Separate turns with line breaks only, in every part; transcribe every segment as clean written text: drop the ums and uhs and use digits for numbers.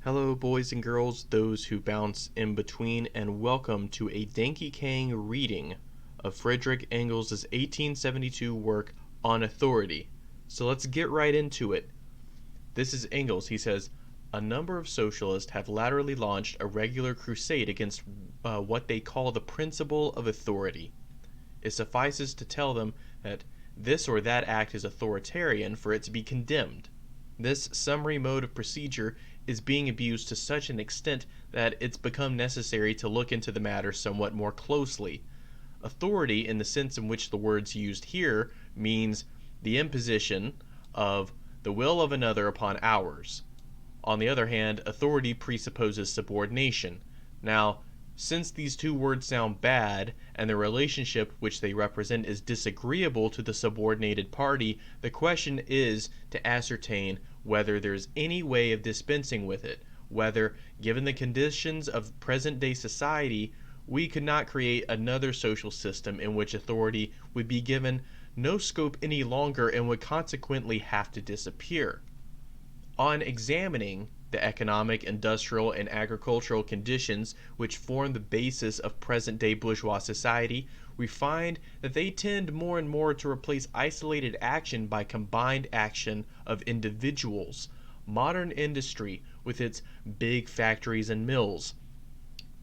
Hello, boys and girls, those who bounce in between, and welcome to a Dankey Kang reading of Friedrich Engels' 1872 work on authority. So let's get right into it. This is Engels. He says, a number of socialists have latterly launched a regular crusade against what they call the principle of authority. It suffices to tell them that this or that act is authoritarian for it to be condemned. This summary mode of procedure is being abused to such an extent that it's become necessary to look into the matter somewhat more closely. Authority, in the sense in which the words used here, means the imposition of the will of another upon ours. On the other hand, authority presupposes subordination. Now, since these two words sound bad, and the relationship which they represent is disagreeable to the subordinated party, the question is to ascertain whether there is any way of dispensing with it, whether, given the conditions of present-day society, we could not create another social system in which authority would be given no scope any longer and would consequently have to disappear. On examining the economic, industrial, and agricultural conditions which form the basis of present-day bourgeois society, we find that they tend more and more to replace isolated action by combined action of individuals. Modern industry, with its big factories and mills,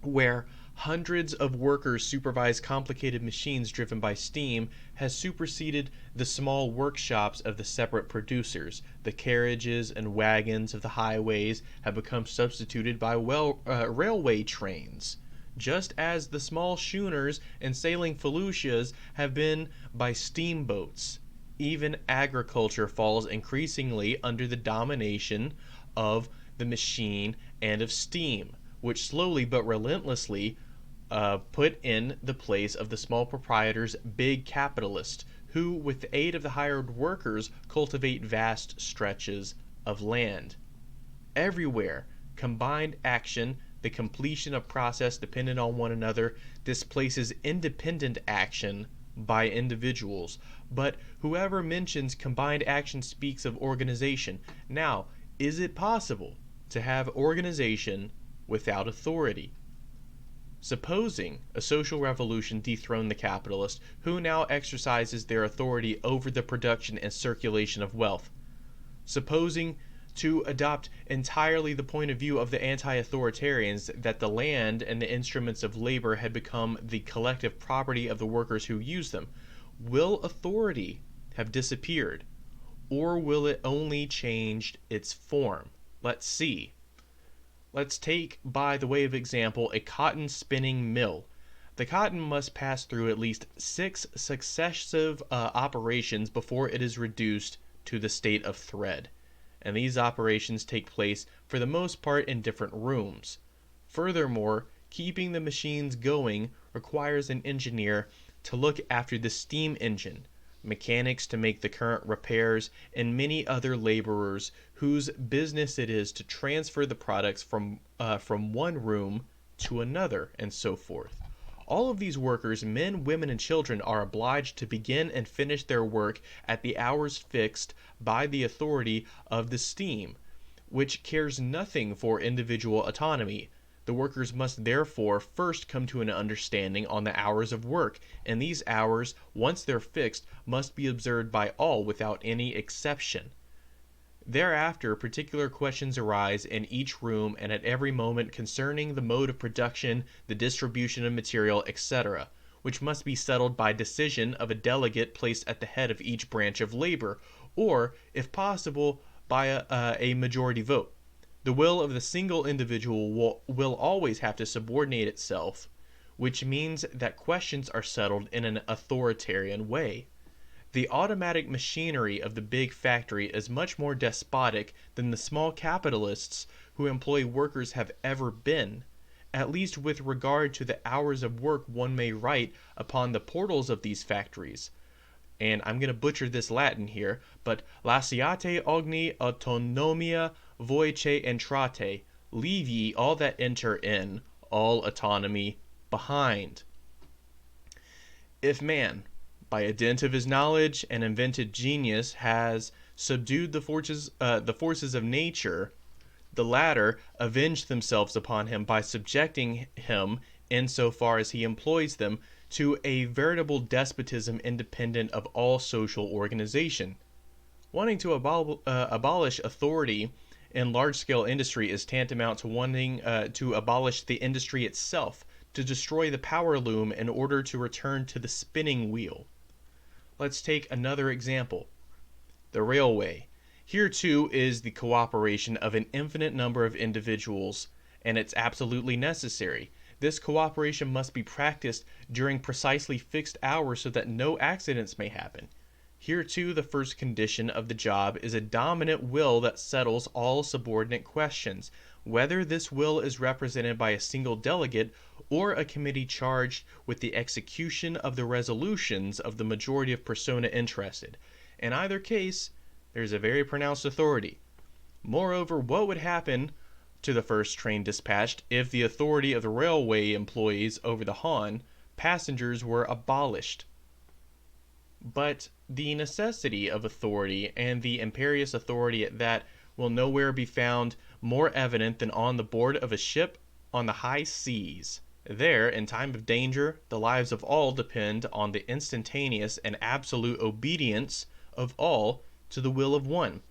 where hundreds of workers supervise complicated machines driven by steam, has superseded the small workshops of the separate producers. The carriages and wagons of the highways have become substituted by railway trains, just as the small schooners and sailing feluccas have been by steamboats. Even agriculture falls increasingly under the domination of the machine and of steam, which slowly but relentlessly put in the place of the small proprietors big capitalists, who, with the aid of the hired workers, cultivate vast stretches of land. Everywhere, combined action, the completion of process dependent on one another, displaces independent action by individuals. But whoever mentions combined action speaks of organization. Now, is it possible to have organization without authority? Supposing a social revolution dethroned the capitalist, who now exercises their authority over the production and circulation of wealth. Supposing, to adopt entirely the point of view of the anti-authoritarians, that the land and the instruments of labor had become the collective property of the workers who use them. Will authority have disappeared, or will it only change its form? Let's see. Let's take, by the way of example, a cotton spinning mill. The cotton must pass through at least 6 successive operations before it is reduced to the state of thread, and these operations take place for the most part in different rooms. Furthermore, keeping the machines going requires an engineer to look after the steam engine, mechanics to make the current repairs, and many other laborers whose business it is to transfer the products from one room to another, and so forth. All of these workers, men, women, and children, are obliged to begin and finish their work at the hours fixed by the authority of the steam, which cares nothing for individual autonomy. The workers must therefore first come to an understanding on the hours of work, and these hours, once they're fixed, must be observed by all without any exception. Thereafter, particular questions arise in each room and at every moment concerning the mode of production, the distribution of material, etc., which must be settled by decision of a delegate placed at the head of each branch of labor, or, if possible, by a majority vote. The will of the single individual will always have to subordinate itself, which means that questions are settled in an authoritarian way. The automatic machinery of the big factory is much more despotic than the small capitalists who employ workers have ever been. At least with regard to the hours of work, one may write upon the portals of these factories, and I'm going to butcher this Latin here, but lasciate ogni autonomia voce entrate, leave ye all that enter in, all autonomy behind. If man, by a dint of his knowledge and invented genius, has subdued the forces of nature, The latter avenge themselves upon him by subjecting him, insofar as he employs them, to a veritable despotism independent of all social organization. Wanting to abolish authority in large-scale industry is tantamount to wanting to abolish the industry itself, to destroy the power loom in order to return to the spinning wheel. Let's take another example. The railway. Here too is the cooperation of an infinite number of individuals, and it's absolutely necessary. This cooperation must be practiced during precisely fixed hours so that no accidents may happen. Here too the first condition of the job is a dominant will that settles all subordinate questions, whether this will is represented by a single delegate or a committee charged with the execution of the resolutions of the majority of persona interested. In either case, there's a very pronounced authority. Moreover, what would happen to the first train dispatched if the authority of the railway employees over the passengers were abolished? But the necessity of authority, and the imperious authority at that, will nowhere be found more evident than on the board of a ship on the high seas. There, in time of danger, the lives of all depend on the instantaneous and absolute obedience of all to the will of one.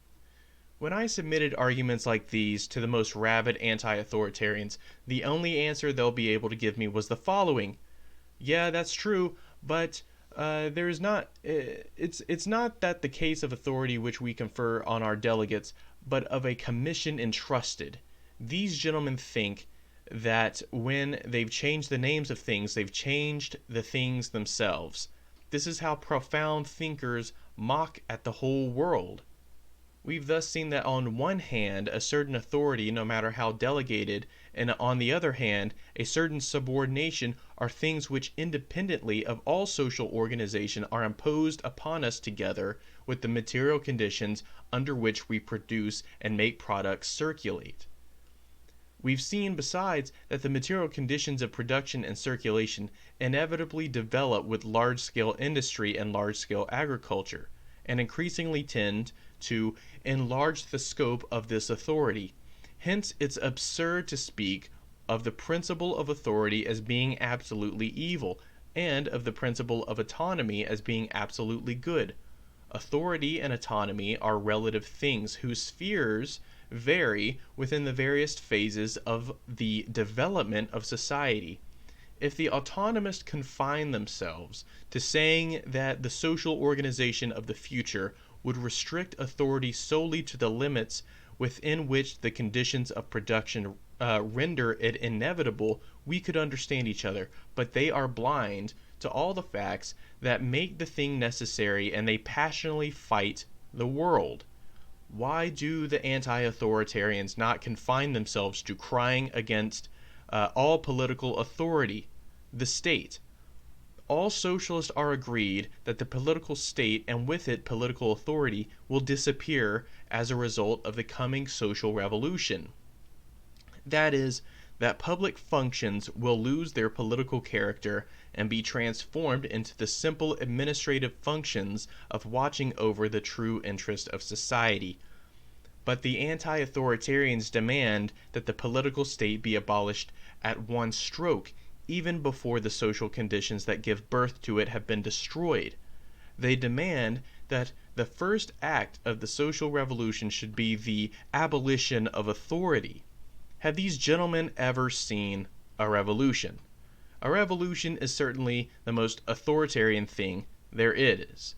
When I submitted arguments like these to the most rabid anti-authoritarians, the only answer they'll be able to give me was the following: yeah, that's true, but it's not that the case of authority which we confer on our delegates, but of a commission entrusted. These gentlemen think that when they've changed the names of things, they've changed the things themselves. This is how profound thinkers mock at the whole world. We've thus seen that on one hand, a certain authority, no matter how delegated, and on the other hand, a certain subordination, are things which independently of all social organization are imposed upon us together with the material conditions under which we produce and make products circulate. We've seen, besides, that the material conditions of production and circulation inevitably develop with large-scale industry and large-scale agriculture, and increasingly tend to enlarge the scope of this authority. Hence, it's absurd to speak of the principle of authority as being absolutely evil, and of the principle of autonomy as being absolutely good. Authority and autonomy are relative things whose spheres vary within the various phases of the development of society. If the autonomists confine themselves to saying that the social organization of the future would restrict authority solely to the limits within which the conditions of production render it inevitable, we could understand each other. But they are blind to all the facts that make the thing necessary, and they passionately fight the world. Why do the anti-authoritarians not confine themselves to crying against all political authority, the state? All socialists are agreed that the political state, and with it political authority, will disappear as a result of the coming social revolution. That is, that public functions will lose their political character and be transformed into the simple administrative functions of watching over the true interest of society. But the anti-authoritarians demand that the political state be abolished at one stroke, even before the social conditions that give birth to it have been destroyed. They demand that the first act of the social revolution should be the abolition of authority. Have these gentlemen ever seen a revolution? A revolution is certainly the most authoritarian thing there is.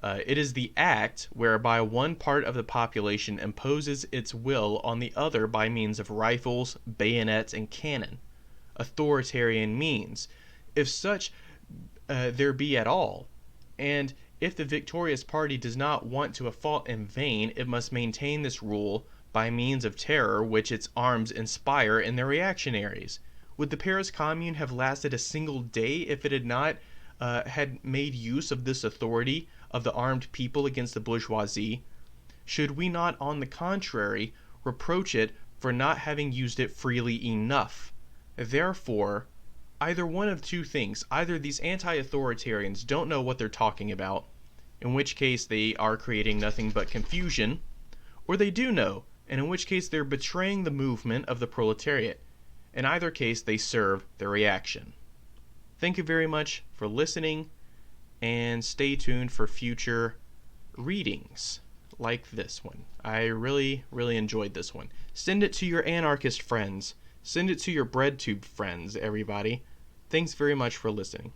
It is the act whereby one part of the population imposes its will on the other by means of rifles, bayonets, and cannon. Authoritarian means, if such there be at all, and if the victorious party does not want to have fought in vain, it must maintain this rule by means of terror which its arms inspire in their reactionaries. Would the Paris Commune have lasted a single day if it had not had made use of this authority of the armed people against the bourgeoisie? Should we not, on the contrary, reproach it for not having used it freely enough? Therefore, either one of two things: either these anti-authoritarians don't know what they're talking about, in which case they are creating nothing but confusion, or they do know, and in which case they're betraying the movement of the proletariat. In either case, they serve their reaction. Thank you very much for listening, and stay tuned for future readings like this one. I really enjoyed this one. Send it to your anarchist friends. Send it to your Breadtube friends, everybody. Thanks very much for listening.